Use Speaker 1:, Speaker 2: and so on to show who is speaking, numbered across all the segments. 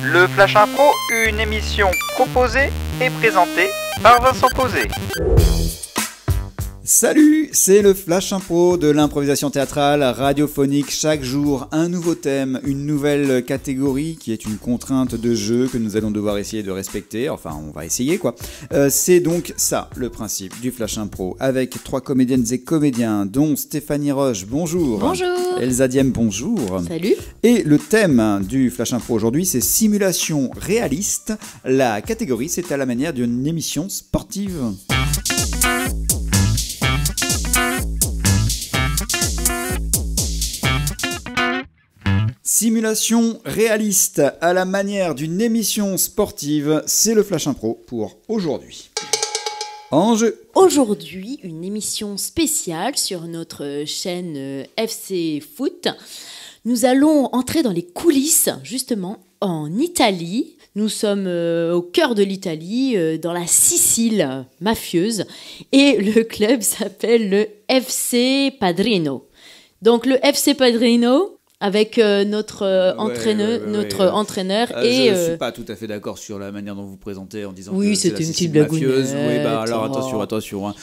Speaker 1: Le Flash Impro, une émission proposée et présentée par Vincent Posé.
Speaker 2: Salut, c'est le Flash Impro de l'improvisation théâtrale radiophonique. Chaque jour, un nouveau thème, une nouvelle catégorie qui est une contrainte de jeu que nous allons devoir essayer de respecter. Enfin, on va essayer quoi. C'est donc ça, le principe du Flash Impro, avec 3 comédiennes et comédiens, dont Stéphanie Roche, bonjour.
Speaker 3: Bonjour.
Speaker 2: Elsa Diem, bonjour.
Speaker 3: Salut.
Speaker 2: Et le thème du Flash Impro aujourd'hui, c'est simulation réaliste. La catégorie, c'est à la manière d'une émission sportive. Simulation réaliste à la manière d'une émission sportive, c'est le Flash Impro pour aujourd'hui. En jeu.
Speaker 3: Aujourd'hui, une émission spéciale sur notre chaîne FC Foot. Nous allons entrer dans les coulisses, justement, en Italie. Nous sommes au cœur de l'Italie, dans la Sicile mafieuse. Et le club s'appelle le FC Padrino. Donc le FC Padrino, avec notre entraîneur
Speaker 2: et je suis pas tout à fait d'accord sur la manière dont vous présentez en disant
Speaker 3: oui,
Speaker 2: que c'est
Speaker 3: c'était
Speaker 2: la
Speaker 3: une
Speaker 2: Sicile
Speaker 3: petite
Speaker 2: mafieuse.
Speaker 3: blagounette.
Speaker 2: Oui, bah alors attention.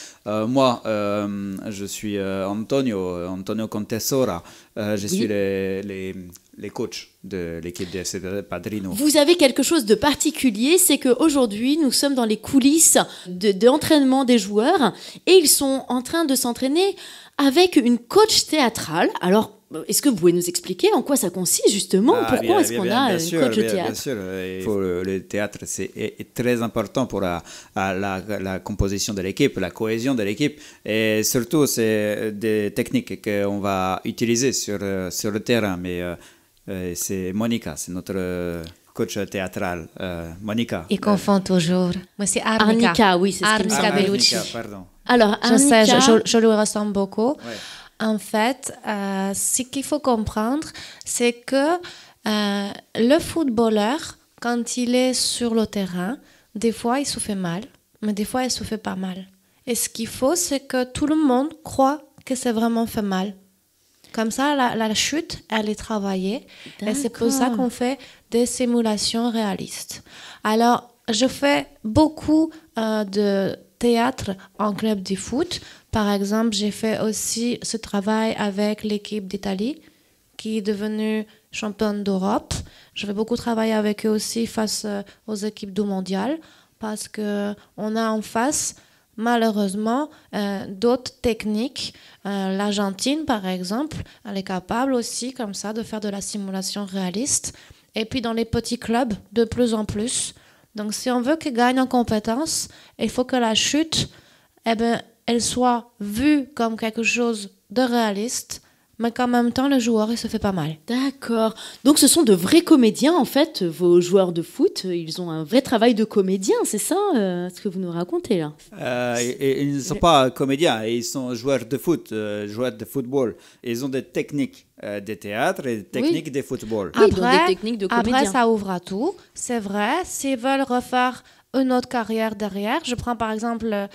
Speaker 2: Moi, je suis Antonio Contessora. Je suis les coachs de l'équipe de FC Padrino.
Speaker 3: Vous avez quelque chose de particulier, c'est qu'aujourd'hui, nous sommes dans les coulisses d'entraînement des joueurs et ils sont en train de s'entraîner avec une coach théâtrale. Alors, est-ce que vous pouvez nous expliquer en quoi ça consiste justement? Pourquoi est-ce qu'on a une coach de théâtre?
Speaker 2: Bien sûr, le théâtre est très important pour la composition de l'équipe, la cohésion de l'équipe. Et surtout, c'est des techniques qu'on va utiliser sur le terrain. Mais c'est Monica, c'est notre coach théâtral. Monica.
Speaker 4: Il confond toujours. Moi, c'est Arnica.
Speaker 3: Arnica, oui, c'est ce qu'il me semble.
Speaker 4: Bellucci.
Speaker 2: Pardon.
Speaker 3: Alors,
Speaker 4: Je
Speaker 3: Arnica,
Speaker 4: sais, je lui ressemble beaucoup.
Speaker 2: Ouais.
Speaker 4: En fait, ce qu'il faut comprendre, c'est que le footballeur, quand il est sur le terrain, des fois, il se fait mal, mais des fois, il se fait pas mal. Et ce qu'il faut, c'est que tout le monde croit que c'est vraiment fait mal. Comme ça, la chute, elle est travaillée. Et c'est pour ça qu'on fait des simulations réalistes. Alors, je fais beaucoup de théâtre en club de foot. Par exemple, j'ai fait aussi ce travail avec l'équipe d'Italie qui est devenue championne d'Europe. Je vais beaucoup travailler avec eux aussi face aux équipes du mondial parce qu'on a en face, malheureusement, d'autres techniques. L'Argentine, par exemple, elle est capable aussi, comme ça, de faire de la simulation réaliste. Et puis dans les petits clubs, de plus en plus. Donc, si on veut qu'ils gagnent en compétences, il faut que la chute, elle soit vue comme quelque chose de réaliste, mais qu'en même temps, le joueur, il se fait pas mal.
Speaker 3: D'accord. Donc, ce sont de vrais comédiens, en fait, vos joueurs de foot. Ils ont un vrai travail de comédien, c'est ça ce que vous nous racontez, là?
Speaker 2: Ils ne sont pas comédiens, ils sont joueurs de foot, joueurs de football. Ils ont des techniques de théâtre et des techniques de football.
Speaker 3: Oui, donc des techniques de comédien.
Speaker 4: Après, ça ouvre à tout. C'est vrai, s'ils veulent refaire une autre carrière derrière, je prends par exemple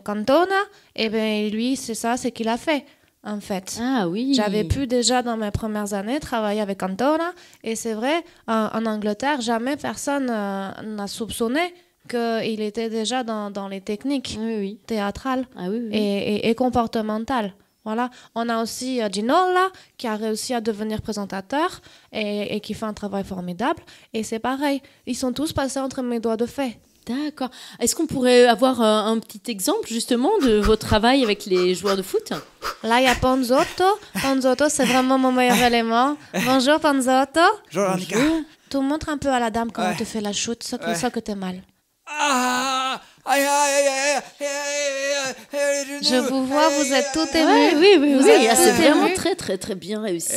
Speaker 4: Cantona, et bien lui, c'est qu'il a fait. En fait,
Speaker 3: oui.
Speaker 4: J'avais pu déjà dans mes premières années travailler avec Cantona et c'est vrai, en Angleterre, jamais personne n'a soupçonné qu'il était déjà dans les techniques théâtrales et comportementales. Voilà. On a aussi Ginola qui a réussi à devenir présentateur et qui fait un travail formidable. Et c'est pareil, ils sont tous passés entre mes doigts de fée.
Speaker 3: D'accord. Est-ce qu'on pourrait avoir un petit exemple justement de votre travail avec les joueurs de foot?
Speaker 4: Là, il y a Ponzotto. Ponzotto, c'est vraiment mon meilleur élément. Bonjour, Ponzotto.
Speaker 2: Bonjour, Annika.
Speaker 4: Tu montres un peu à la dame comment tu fais la chute, ça que t'es mal. Je vous vois, vous êtes tout ému.
Speaker 3: Oui. C'est vraiment très, très, très bien réussi.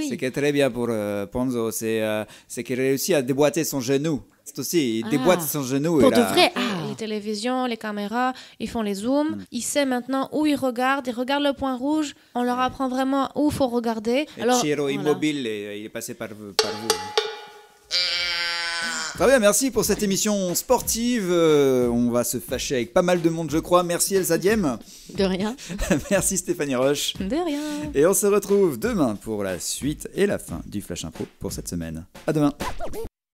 Speaker 2: C'est très bien pour Ponzo. C'est qu'il réussit à déboîter son genou. C'est aussi, il déboîte son genou.
Speaker 3: Pour de vrai.
Speaker 4: Les télévisions, les caméras, ils font les zooms. Il sait maintenant où il regarde le point rouge. On leur apprend vraiment où il faut regarder.
Speaker 2: Alors, Ciro Immobile, il est passé par vous. Très bien, merci pour cette émission sportive. On va se fâcher avec pas mal de monde, je crois. Merci Elsa Diem.
Speaker 3: De rien.
Speaker 2: Merci Stéphanie Roche.
Speaker 3: De rien.
Speaker 2: Et on se retrouve demain pour la suite et la fin du Flash Impro pour cette semaine. À demain.